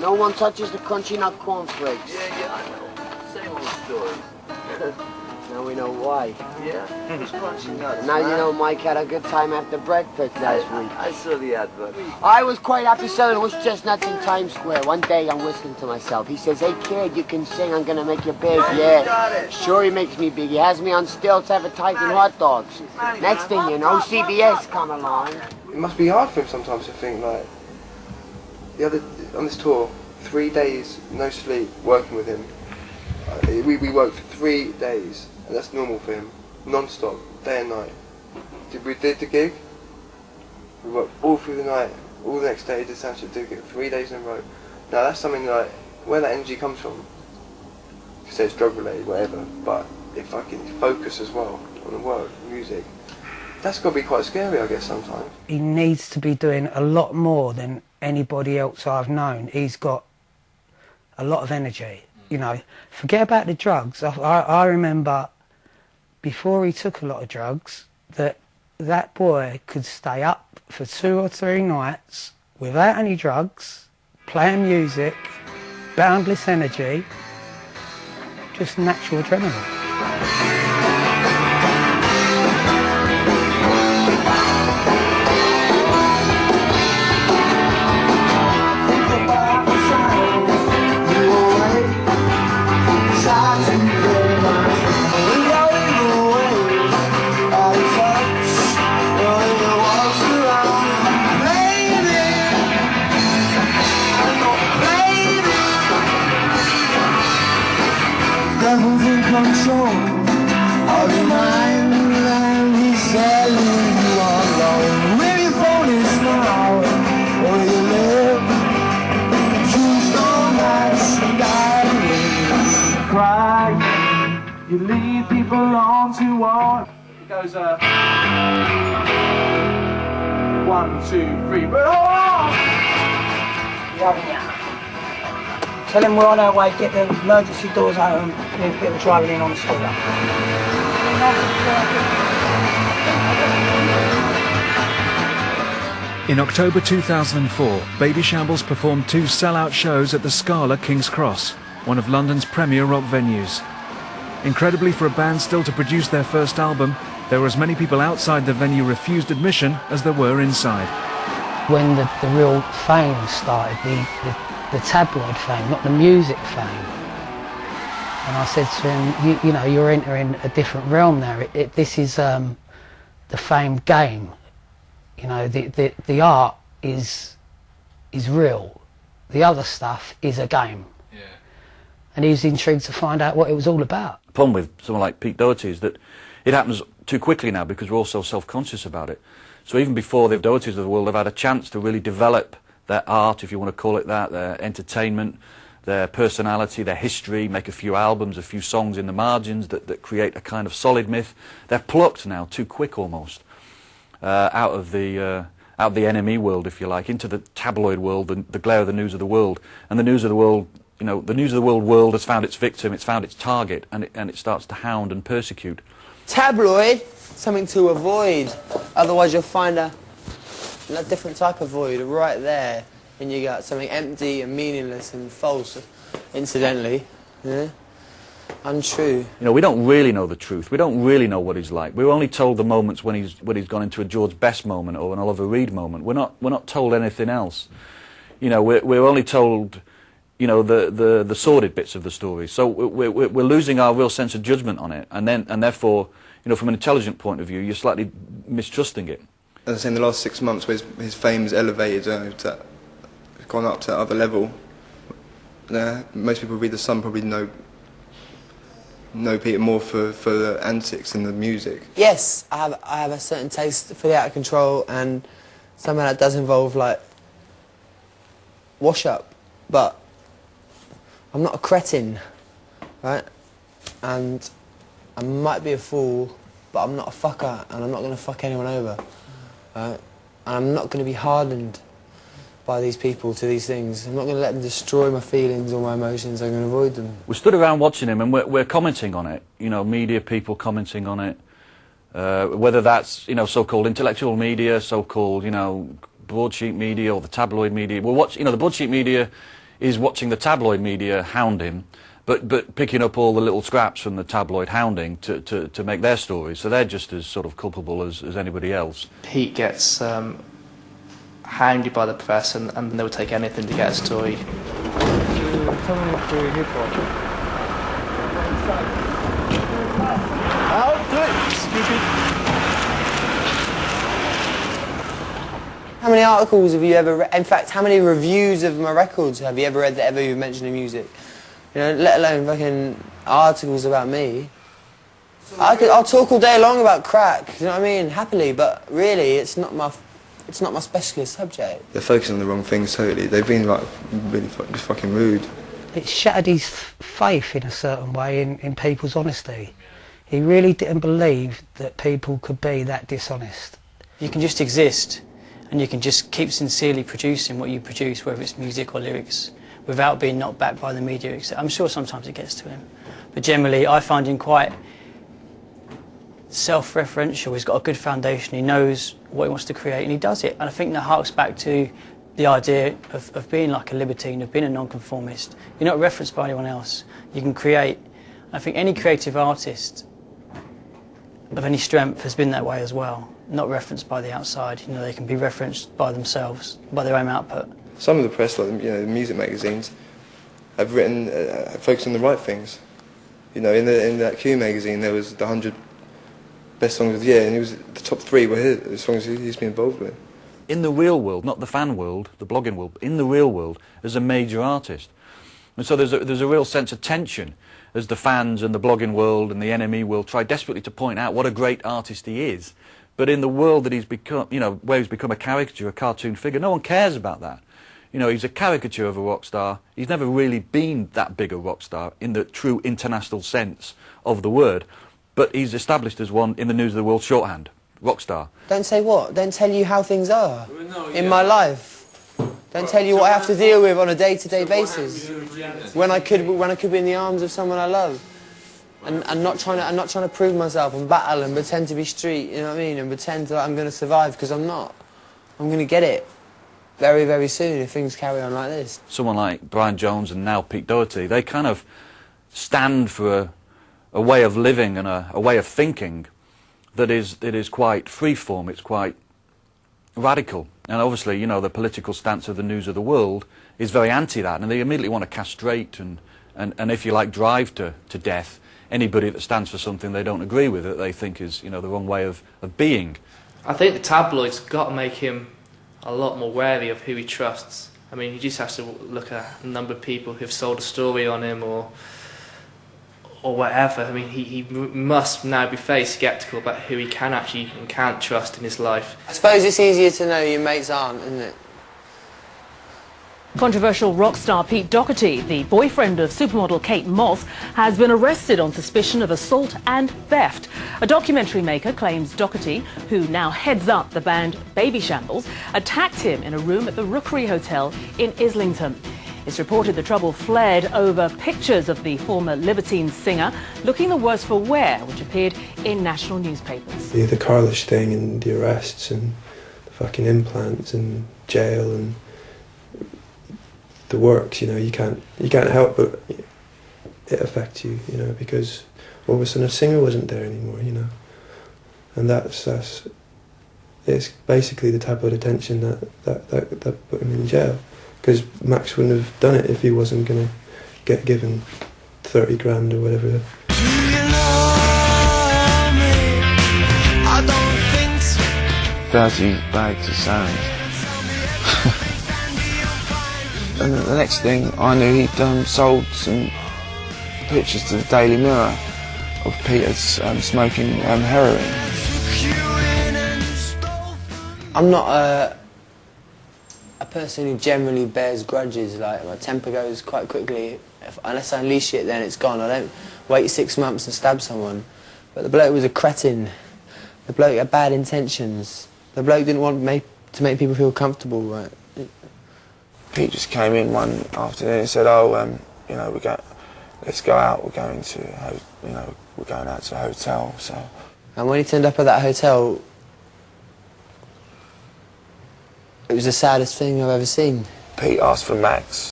No one touches the crunchy nut cornflakes. Yeah, I know. Same old story. Now we know why. Yeah? It's crunchy nuts, Now man. you know Mike had a good time after breakfast last week. I saw the advert. I was quite happy selling horse chestnuts in Times Square. One day I'm whistling to myself. He says, "Hey kid, you can sing, I'm gonna make you big." You got it. Sure he makes me big. He has me on stilts advertising hot dogs. Next thing you know, CBS come along. It must be hard for him sometimes to think like, on this tour, 3 days, no sleep, working with him. We worked for 3 days, and that's normal for him, non-stop, day and night. We did the gig, we worked all through the night, all the next day, did sound check, did it 3 days in a row. Now that's something like, where that energy comes from, you say it's drug related, whatever, but if I can focus as well on the work, music, that's got to be quite scary, I guess, sometimes. He needs to be doing a lot more than anybody else I've known. He's got a lot of energy, you know. Forget about the drugs. I remember before he took a lot of drugs that boy could stay up for 2 or 3 nights without any drugs, playing music, boundless energy, just natural adrenaline. Control of your mind, and he's telling you all alone. Where your phone is now, where you live, choose no nights and die. Cry, you lead people on to what? It goes 1, 2, 3, but Tell him we're on our way, get the emergency doors open, and get the driver in on the scooter. In October 2004, Baby Shambles performed 2 sell-out shows at the Scala King's Cross, one of London's premier rock venues. Incredibly for a band still to produce their first album, there were as many people outside the venue refused admission as there were inside. When the real fame started, the tabloid fame, not the music fame. And I said to him, you know, you're entering a different realm now. This is the fame game. You know, the art is real. The other stuff is a game. Yeah. And he was intrigued to find out what it was all about. The problem with someone like Pete Doherty is that it happens too quickly now because we're all so self-conscious about it. So even before the Dohertys of the world have had a chance to really develop their art, if you want to call it that, their entertainment, their personality, their history, make a few albums, a few songs in the margins that create a kind of solid myth. They're plucked now, too quick almost, out of the enemy world, if you like, into the tabloid world, the glare of the news of the world. And the news of the world, you know, the news of the world has found its victim, it's found its target, and it starts to hound and persecute. Tabloid, something to avoid, otherwise you'll find a different type of void right there, and you got something empty and meaningless and false, incidentally, yeah? Untrue. You know, we don't really know the truth. We don't really know what he's like. We're only told the moments when he's gone into a George Best moment or an Oliver Reed moment. We're not told anything else. You know, we're only told, you know, the sordid bits of the story. So we're losing our real sense of judgment on it, and therefore, you know, from an intelligent point of view, you're slightly mistrusting it. As I say, in the last 6 months, where his fame's elevated, gone up to that other level. Most people read The Sun probably know Peter more for the antics and the music. Yes, I have a certain taste for the out of control and something that does involve like wash up, but I'm not a cretin, right? And I might be a fool, but I'm not a fucker, and I'm not going to fuck anyone over. And I'm not going to be hardened by these people to these things. I'm not going to let them destroy my feelings or my emotions. I'm going to avoid them. We stood around watching him, and we're commenting on it. You know, media people commenting on it. Whether that's, you know, so-called intellectual media, so-called, you know, broadsheet media or the tabloid media. We're watching, you know, the broadsheet media is watching the tabloid media hound him, but picking up all the little scraps from the tabloid hounding to make their stories. So they're just as sort of culpable as anybody else. Pete gets hounded by the press, and they'll take anything to get a story. How many articles have you ever read? In fact, how many reviews of my records have you ever read that ever even mention music? You know, let alone fucking articles about me. I'll talk all day long about crack, you know what I mean? Happily, but really, it's not my specialist subject. They're focusing on the wrong things totally. They've been like really fucking rude. It shattered his faith in a certain way in people's honesty. He really didn't believe that people could be that dishonest. You can just exist, and you can just keep sincerely producing what you produce, whether it's music or lyrics, without being knocked back by the media. I'm sure sometimes it gets to him, but generally I find him quite self-referential. He's got a good foundation, he knows what he wants to create, and he does it. And I think that harks back to the idea of being like a libertine, of being a nonconformist. You're not referenced by anyone else. You can create. I think any creative artist of any strength has been that way as well, not referenced by the outside. You know, they can be referenced by themselves, by their own output. Some of the press, like the music magazines, have written, focused on the right things. You know, in that Q magazine there was the 100 best songs of the year, and the top 3 were the songs he's been involved with. In the real world, not the fan world, the blogging world, in the real world, as a major artist. And so there's a real sense of tension as the fans and the blogging world and the NME world try desperately to point out what a great artist he is. But in the world that he's become, you know, where he's become a caricature, a cartoon figure, no one cares about that. You know, he's a caricature of a rock star. He's never really been that big a rock star in the true international sense of the word. But he's established as one in the news of the world shorthand. Rock star. Don't say what? Don't tell you how things are in my life. Don't tell you what I have to deal with on a day-to-day basis. When I could be in the arms of someone I love, and not trying to prove myself and battle and pretend to be street. You know what I mean? And pretend that I'm going to survive, because I'm not. I'm going to get it very, very soon if things carry on like this. Someone like Brian Jones and now Pete Doherty, they kind of stand for a way of living and a way of thinking that is quite freeform, it's quite radical. And obviously, you know, the political stance of the news of the world is very anti that, and they immediately want to castrate and if you like, drive to death anybody that stands for something they don't agree with, that they think is, you know, the wrong way of being. I think the tabloids got to make him a lot more wary of who he trusts. I mean, he just has to look at a number of people who've sold a story on him or whatever. I mean, he must now be very sceptical about who he can actually and can't trust in his life. I suppose it's easier to know your mates aren't, isn't it? Controversial rock star Pete Doherty, the boyfriend of supermodel Kate Moss, has been arrested on suspicion of assault and theft. A documentary maker claims Doherty, who now heads up the band Baby Shambles, attacked him in a room at the Rookery Hotel in Islington. It's reported the trouble flared over pictures of the former Libertines singer looking the worse for wear, which appeared in national newspapers. The Carlish thing and the arrests and the fucking implants and jail and the works, you know, you can't help but it affects you, you know, because all of a sudden a singer wasn't there anymore, you know, and it's basically the type of attention that put him in jail. Because Max wouldn't have done it if he wasn't going to get given 30 grand or whatever. Do you love me? I don't think so. 30 bags of sand. And the next thing I knew, he'd sold some pictures to the Daily Mirror of Peter smoking heroin. I'm not a person who generally bears grudges. Like, my temper goes quite quickly. Unless I unleash it, then it's gone. I don't wait 6 months and stab someone. But the bloke was a cretin. The bloke had bad intentions. The bloke didn't want to make people feel comfortable, right? Pete just came in one afternoon and said, "Oh, you know, let's go out. We're going out to a hotel." So. And when he turned up at that hotel, it was the saddest thing I've ever seen. Pete asked for Max